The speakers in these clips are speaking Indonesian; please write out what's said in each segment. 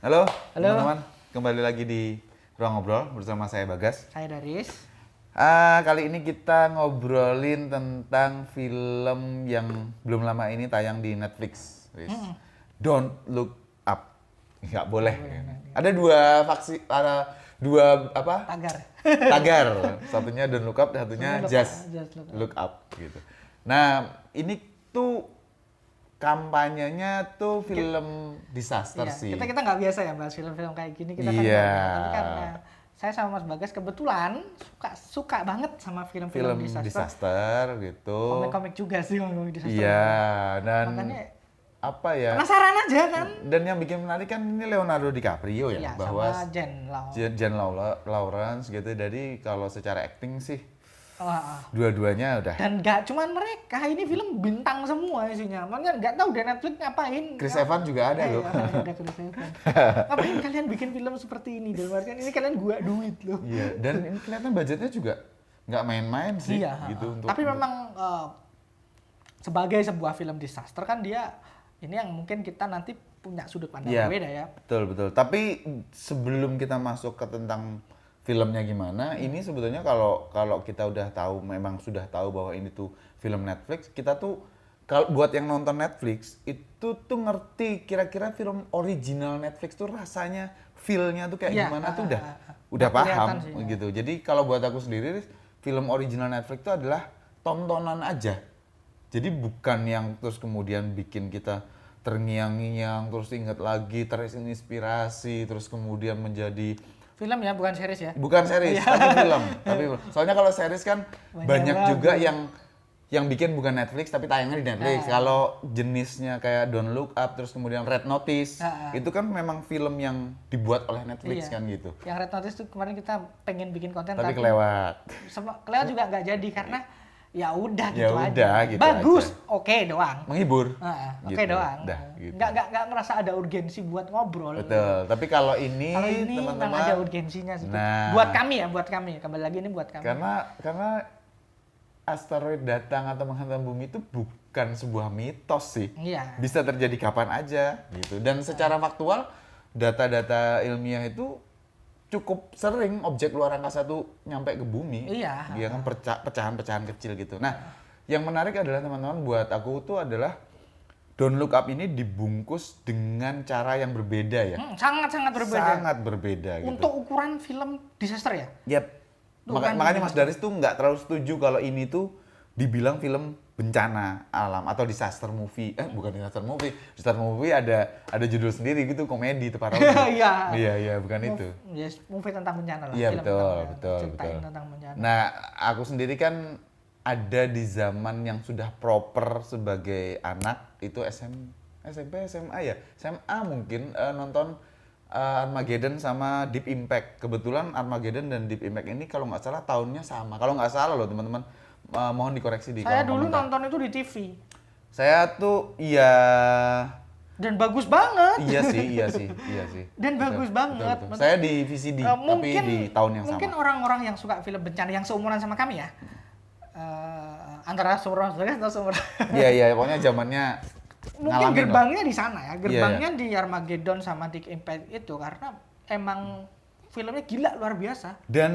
Halo, Halo. teman-teman. Kembali lagi di Ruang Ngobrol bersama saya Bagas. Saya Daris. Kali ini kita ngobrolin tentang film yang belum lama ini tayang di Netflix. Don't Look Up. Nggak boleh. Ada dua Tagar. tagar. Satunya Don't Look Up, satunya Just Just Look Up gitu. Nah, ini tuh kampanyenya tuh film disaster Iya, sih. kita nggak biasa ya bahas film-film kayak gini. Kita kan Iya. nggak biasa. Tapi karena saya sama Mas Bagas kebetulan suka banget sama film-film Film disaster. disaster gitu. Komik-komik juga sih komik disaster. Iya, dan Makanya apa ya? penasaran aja kan. Dan yang bikin menarik kan ini Leonardo DiCaprio ya, Iya, bahwa sama Jen Lau. Jen Lawrence gitu. Jadi kalau secara acting sih Wah. dua-duanya udah. Dan nggak cuman mereka, ini film bintang semua isinya. Makanya nggak tahu deh Netflix ngapain. Chris Evans juga ada loh. Ada Chris Evans. Ngapain kalian bikin film seperti ini? Dan kan ini kalian gua duit loh. Iya, dan ini kelihatan budgetnya juga nggak main-main sih Iya, gitu tapi memang sebagai sebuah film disaster kan dia ini yang mungkin kita nanti punya sudut pandang Iya, berbeda ya. betul. Tapi sebelum kita masuk ke tentang filmnya gimana, ini sebetulnya kalau kita udah tahu, memang sudah tahu bahwa ini tuh film Netflix, kita tuh kalau buat yang nonton Netflix itu tuh ngerti kira-kira film original Netflix tuh rasanya, feel-nya tuh kayak Iya, gimana tuh udah kelihatan paham sih, gitu. Jadi kalau buat aku sendiri, film original Netflix itu adalah tontonan aja. Jadi bukan yang terus kemudian bikin kita terngiang-ngiang, terus ingat lagi, terinspirasi, terus kemudian menjadi Film ya, bukan series ya. bukan series, tapi film. Soalnya kalau series kan banyak juga yang bikin bukan Netflix tapi tayangnya di Netflix. Kalau jenisnya kayak Don't Look Up, terus kemudian Red Notice, itu kan memang film yang dibuat oleh Netflix kan gitu. Yang Red Notice tuh kemarin kita pengen bikin konten Tapi kelewat. kelewat juga nggak jadi karena ya udah Ya gitu udah, aja. gitu Bagus, aja. oke doang. Menghibur. Oke gitu. doang. Dah, gitu. Nggak ngerasa ada urgensi buat ngobrol. Betul. Tapi kalau ini memang teman-teman ada urgensinya sih. Nah, Buat kami. Kembali lagi ini buat kami. karena asteroid datang atau menghantam bumi itu bukan sebuah mitos sih. Iya. Bisa terjadi kapan aja gitu. Dan secara faktual data-data ilmiah itu cukup sering objek luar angkasa tuh nyampe ke bumi. Iya. Dia kan pecahan-pecahan kecil gitu. Nah, yang menarik adalah teman-teman buat aku tuh adalah Don't Look Up ini dibungkus dengan cara yang berbeda ya. Sangat-sangat berbeda. Sangat berbeda gitu. Untuk ukuran film disaster ya? Yap. Bukan Makanya Mas Daris tuh nggak terlalu setuju kalau ini tuh dibilang film bencana alam atau disaster movie. Bukan disaster movie. Disaster movie ada judul sendiri gitu, komedi tepat waktu. Iya. Iya, bukan itu. Yes, movie tentang bencana lah. Iya, film betul, tentang bencana. betul. Ceritain tentang bencana. Nah, aku sendiri kan ada di zaman yang sudah proper sebagai anak itu SMP, SMA ya. SMA mungkin nonton Armageddon sama Deep Impact. Kebetulan Armageddon dan Deep Impact ini kalau nggak salah tahunnya sama. Kalau nggak salah loh teman-teman, mohon dikoreksi di Saya kolom dulu komentar. nonton itu di TV. Saya tuh iya Dan bagus banget. iya sih. Dan bagus banget. Betul. Saya di VCD tapi di tahun yang mungkin sama. orang-orang yang suka film bencana yang seumuran sama kami ya. Antara seumuran atau seumuran. Iya, pokoknya zamannya Mungkin ngalamin lah. gerbangnya di sana ya. Gerbangnya Iya. di Armageddon sama Deep Impact itu karena emang filmnya gila luar biasa. Dan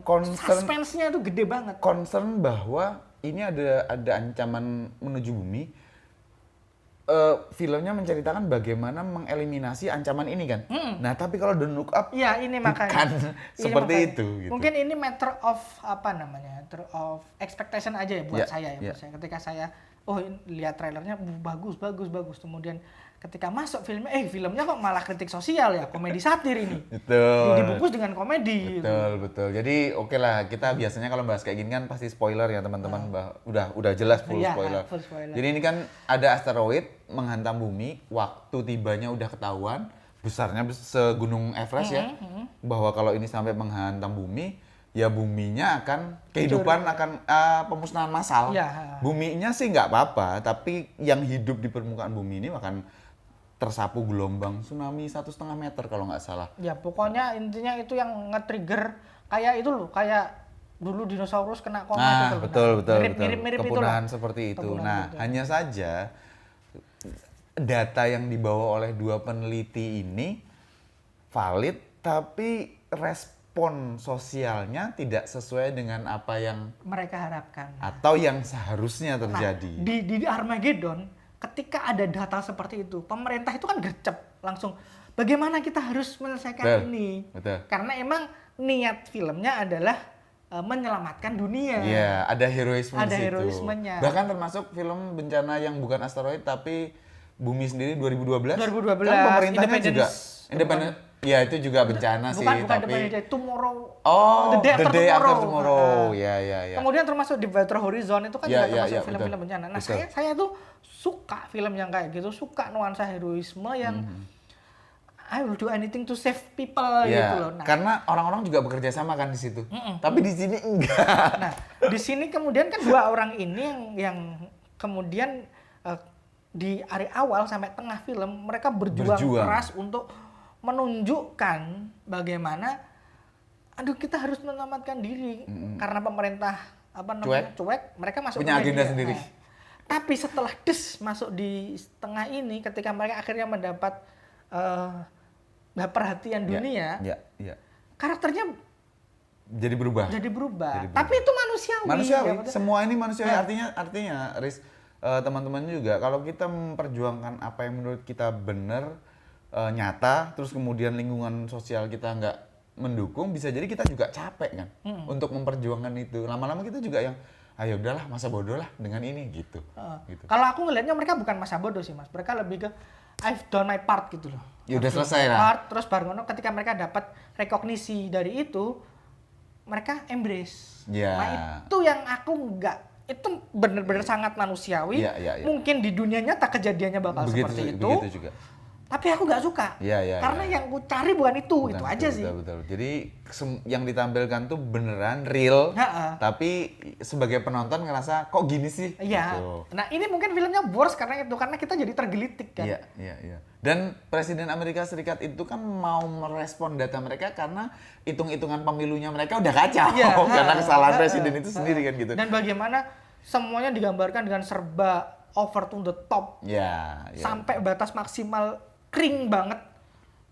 Suspense-nya itu gede banget. concern bahwa ini ada ancaman menuju bumi. Filmnya menceritakan bagaimana mengeliminasi ancaman ini kan. Nah, tapi kalau Don't Look Up Iya, ini makanya. bukan Ini seperti makanya. itu gitu. Mungkin ini matter of matter of expectation aja ya buat Ya, saya ya. ya. Buat saya. Ketika saya lihat trailernya bagus. Kemudian ketika masuk filmnya kok malah kritik sosial ya, komedi satir ini. Betul. Dibungkus dengan komedi. Gitu. Betul. Jadi oke lah, kita biasanya kalau bahas kayak gini kan pasti spoiler ya teman-teman. Udah jelas full Iya, spoiler. full spoiler. Jadi ini kan ada asteroid menghantam bumi, waktu tibanya udah ketahuan, besarnya segunung Everest ya. Bahwa kalau ini sampai menghantam bumi, ya buminya akan kehidupan akan pemusnahan massal. Iya. Buminya sih nggak apa-apa, tapi yang hidup di permukaan bumi ini akan tersapu gelombang tsunami 1,5 meter kalau nggak salah. Ya pokoknya intinya itu yang nge-trigger kayak itu loh, kayak dulu dinosaurus kena koma itu Nah, loh. betul. Mirip itu Kepunahan lah. seperti itu. Kepunahan Nah, itu. hanya saja data yang dibawa oleh dua peneliti ini valid tapi respon sosialnya tidak sesuai dengan apa yang mereka harapkan. atau yang seharusnya terjadi. Nah, di Armageddon, ketika ada data seperti itu, pemerintah itu kan gercep langsung. Bagaimana kita harus menyelesaikan Betul, ini? betul. Karena emang niat filmnya adalah menyelamatkan dunia. Iya, ada heroisme Ada di situ. heroismenya. Bahkan termasuk film bencana yang bukan asteroid tapi bumi sendiri 2012. 2012, Kan pemerintahnya juga Independence. independen. Ya itu juga bencana sih, Bukan tapi Independence Day, Tomorrow. oh, The Day After Tomorrow. Ya, ya. Kemudian termasuk Deepwater Horizon itu kan Ya, juga termasuk ya, film-film betul. bencana. Nah, Betul. saya tuh suka film yang kayak gitu, suka nuansa heroisme yang I will do anything to save people gitu Ya, loh. Nah, karena orang-orang juga bekerja sama kan di situ. Tapi di sini enggak. nah, di sini kemudian kan dua orang ini yang kemudian di area awal sampai tengah film mereka berjuang keras untuk menunjukkan bagaimana kita harus menyelamatkan diri karena pemerintah cuek, mereka masuk Punya ke agenda media. sendiri. Nah, tapi setelah masuk di tengah ini ketika mereka akhirnya mendapat perhatian dunia, Ya. karakternya Jadi berubah. jadi berubah. Jadi berubah. Tapi itu manusiawi. Manusiawi, ya, betul? semua ini manusiawi. Artinya, Riz, teman-teman juga kalau kita memperjuangkan apa yang menurut kita benar, nyata, terus kemudian lingkungan sosial kita nggak mendukung, bisa jadi kita juga capek kan untuk memperjuangkan itu. Lama-lama kita juga yang, ayo udahlah masa bodoh lah dengan ini gitu. Gitu. Kalau aku ngelihatnya mereka bukan masa bodoh sih mas, mereka lebih ke I've done my part gitu loh. Ya udah selesai lah. Part, terus baru ngono ketika mereka dapat rekognisi dari itu, mereka embrace. Ya. Nah itu yang aku itu benar-benar sangat manusiawi. Ya. Mungkin di dunia nyata kejadiannya bakal seperti itu. Begitu juga. Tapi aku nggak suka. Ya. Karena yang ku cari bukan itu aja sih. Betul. Jadi yang ditampilkan tuh beneran real, tapi sebagai penonton ngerasa kok gini sih? Iya. Gitu. Nah ini mungkin filmnya worse karena kita jadi tergelitik kan. Iya. Dan Presiden Amerika Serikat itu kan mau merespon data mereka karena hitung-hitungan pemilunya mereka udah kacau karena kesalahan presiden itu sendiri kan gitu. Dan bagaimana semuanya digambarkan dengan serba over to the top. Ya. Sampai batas maksimal kering banget.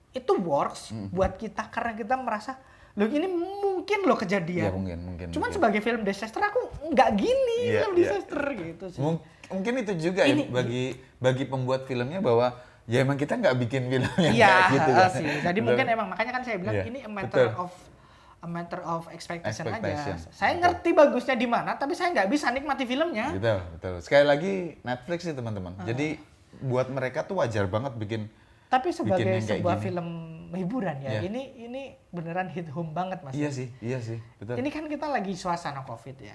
Itu works buat kita karena kita merasa loh ini mungkin loh kejadian. Ya mungkin. Cuman sebagai film disaster aku nggak gini film disaster gitu sih. Mungkin itu juga ya bagi pembuat filmnya bahwa ya emang kita nggak bikin film yang kayak gitu kan. Sih. Jadi mungkin emang makanya kan saya bilang ini a matter of expectation aja. Saya ngerti bagusnya di mana, tapi saya nggak bisa nikmati filmnya. Betul. Sekali lagi Netflix sih teman-teman. Jadi buat mereka tuh wajar banget bikin. Tapi sebagai sebuah gini. film hiburan ya, ini beneran hit home banget mas. Iya sih, betul. Ini kan kita lagi suasana COVID ya.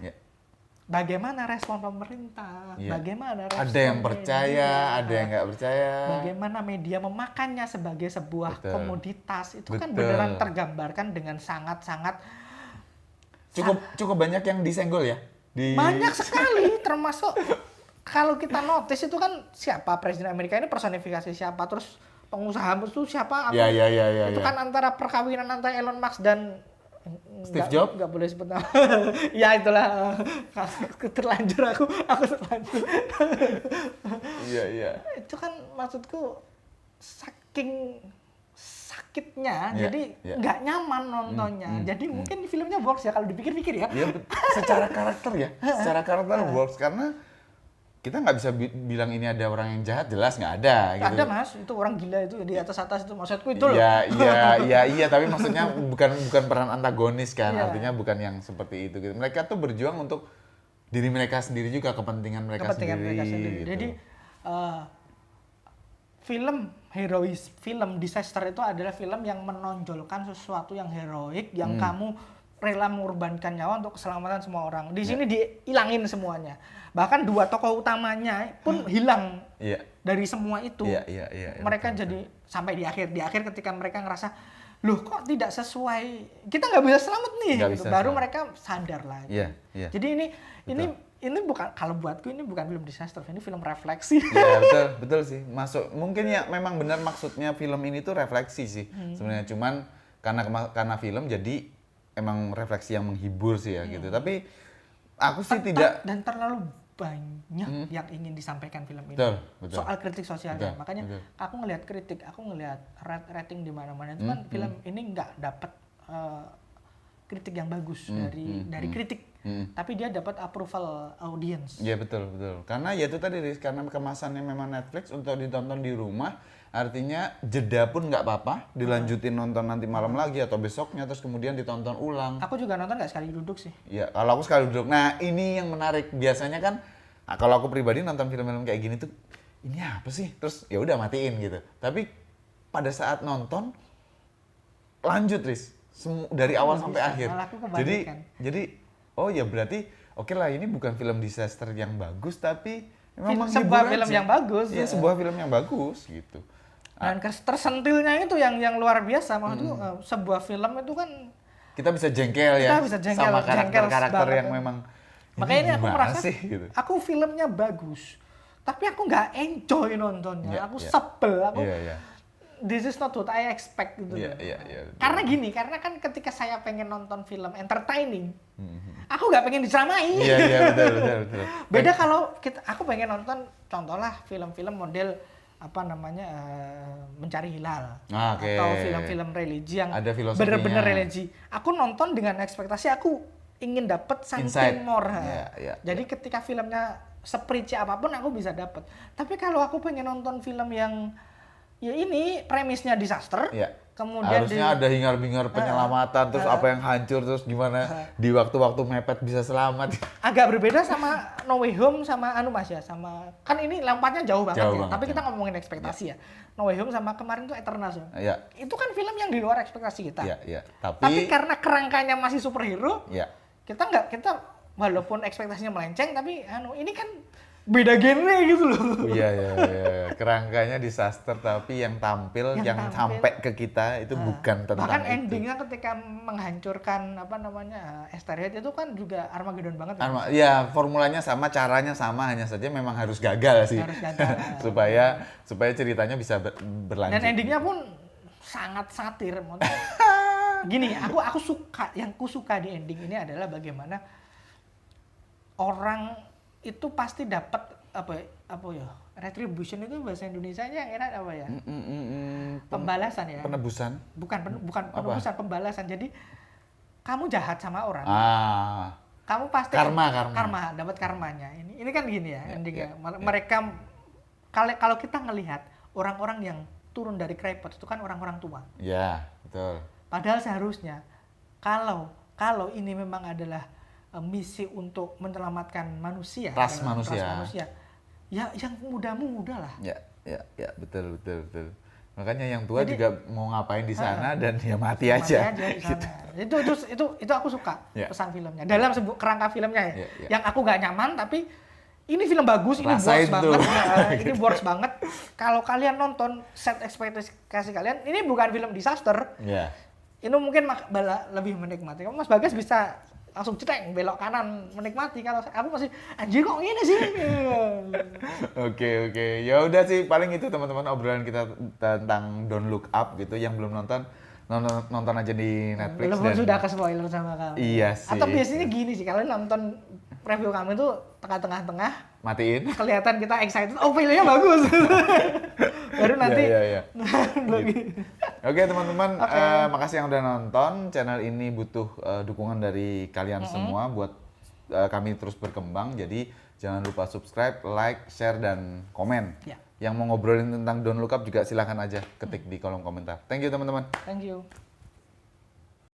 Bagaimana respon pemerintah? Bagaimana respon ada yang percaya, ada yang nggak percaya. Bagaimana media memakannya sebagai sebuah komoditas itu kan beneran tergambarkan dengan sangat-sangat cukup banyak yang disenggol ya. Banyak sekali, termasuk kalau kita notice itu kan siapa Presiden Amerika ini personifikasi siapa, terus pengusaha itu siapa? Ya. Itu kan antara perkawinan antara Elon Musk dan Steve Jobs? Nggak boleh sebut nama. Ya itulah. Terlanjur aku terlanjur. Iya. Itu kan maksudku saking sakitnya, jadi nggak nyaman nontonnya. Jadi mungkin filmnya works ya kalau dipikir-pikir ya. Iya, secara karakter works karena kita nggak bisa bilang ini ada orang yang jahat, jelas nggak ada. Gitu. Ada mas, itu orang gila itu di atas itu maksudku itu loh. Iya, tapi maksudnya bukan peran antagonis kan, artinya bukan yang seperti itu. Gitu. Mereka tuh berjuang untuk diri mereka sendiri juga, kepentingan mereka sendiri. Gitu. Jadi film disaster itu adalah film yang menonjolkan sesuatu yang heroik, yang kamu rela mengorbankan nyawa untuk keselamatan semua orang. Di sini dihilangin semuanya. Bahkan dua tokoh utamanya pun hilang dari semua itu. Iya, mereka betul. jadi sampai di akhir ketika mereka ngerasa, loh kok tidak sesuai, kita nggak bisa selamat nih. Gitu. Baru mereka sadar lah. Iya. Jadi ini bukan, kalau buatku ini bukan film disaster, ini film refleksi. Iya betul sih. Mungkin ya memang benar maksudnya film ini tuh refleksi sih sebenarnya. Cuman karena film jadi emang refleksi yang menghibur sih ya gitu. Tapi aku sih tidak dan terlalu banyak yang ingin disampaikan film ini. Betul, betul. Soal kritik sosialnya. Betul, Makanya betul. aku ngelihat kritik, aku ngelihat rating di mana-mana itu kan film ini nggak dapat kritik yang bagus dari kritik. Tapi dia dapat approval audience. Iya betul. Karena ya itu tadi Riz, karena kemasannya memang Netflix untuk ditonton di rumah, artinya jeda pun nggak apa-apa, dilanjutin nonton nanti malam lagi atau besoknya, terus kemudian ditonton ulang. Aku juga nonton nggak sekali duduk sih. Ya kalau aku sekali duduk. Nah ini yang menarik, biasanya kan kalau aku pribadi nonton film-film kayak gini tuh, ini apa sih? Terus ya udah matiin gitu. Tapi pada saat nonton lanjut Riz, dari awal sampai akhir. Jadi oh ya berarti oke lah, ini bukan film disaster yang bagus, tapi memang sebuah film yang bagus. Iya, sebuah film yang bagus gitu. Dan tersentilnya itu yang luar biasa. Maksudku sebuah film itu kan kita bisa jengkel ya sama karakter yang memang makanya ini aku merasa sih, gitu. Aku filmnya bagus, tapi aku nggak enjoy nontonnya. Aku sebel, this is not what I expect gitu. Karena gini, karena kan ketika saya pengen nonton film entertaining, aku nggak pengen diceramai. Iya, betul. Beda kalau aku pengen nonton, contohlah film-film model apa namanya Mencari Hilal, atau film-film religi yang bener-bener religi. Aku nonton dengan ekspektasi aku ingin dapat something more. Jadi ketika filmnya seprici apapun aku bisa dapat. Tapi kalau aku pengen nonton film yang ya ini premisnya disaster, kemudian harusnya ada hingar-bingar penyelamatan, terus apa yang hancur, terus gimana di waktu-waktu mepet bisa selamat. Agak berbeda sama No Way Home sama Mas ya, sama kan ini lompatnya jauh banget. Tapi kita ngomongin ekspektasi ya. No Way Home sama kemarin tuh Eternals ya. Itu kan film yang di luar ekspektasi kita. Tapi karena kerangkanya masih superhero, kita walaupun ekspektasinya melenceng, tapi ini kan beda genre gitu loh. Iya. Kerangkanya disaster, tapi yang tampil yang sampai ke kita itu bukan tentang bahkan itu. Endingnya ketika menghancurkan apa namanya Asteroid itu kan juga Armageddon banget. Ya formulanya sama, caranya sama, hanya saja memang harus gagal sih. supaya ceritanya bisa berlanjut. Dan endingnya pun sangat satir. Gini, aku suka, yang ku suka di ending ini adalah bagaimana orang itu pasti dapat apa ya, retribution itu bahasa Indonesianya yang enak apa ya, pembalasan ya, penebusan, bukan penebusan, pembalasan. Jadi kamu jahat sama orang, kamu pasti karma dapat karmanya. Ini kan gini ya endingnya. Mereka kalau kita ngelihat orang-orang yang turun dari kerepot itu kan orang-orang tua. Ya betul. Padahal seharusnya kalau ini memang adalah misi untuk menyelamatkan manusia, ras manusia. Ya yang muda-muda lah. Ya betul. Makanya yang tua juga mau ngapain di sana dan ya mati aja. Di sana. Itu aku suka pesan filmnya. Dalam kerangka filmnya ya. Yang aku nggak nyaman, tapi ini film bagus, ini works banget. Ini works banget. Kalau kalian nonton, set ekspektasi kalian, ini bukan film disaster. Ini mungkin lebih menikmati. Mas Bagas bisa langsung cetek belok kanan menikmati, kalau aku masih anjir kok gini sih. Oke. Ya udah sih, paling itu teman-teman obrolan kita tentang Don't Look Up gitu. Yang belum nonton aja di Netflix. Belum sudah ke spoiler sama kamu. Iya sih. Atau biasanya gini sih, kalian nonton review kami tuh tengah-tengah matiin. Kelihatan kita excited, oh filmnya bagus. Baru nanti. Iya. Oke teman-teman, makasih yang udah nonton. Channel ini butuh dukungan dari kalian semua buat kami terus berkembang. Jadi jangan lupa subscribe, like, share, dan komen. Yang mau ngobrolin tentang Don't Look Up juga silahkan aja ketik di kolom komentar. Thank you teman-teman. Thank you.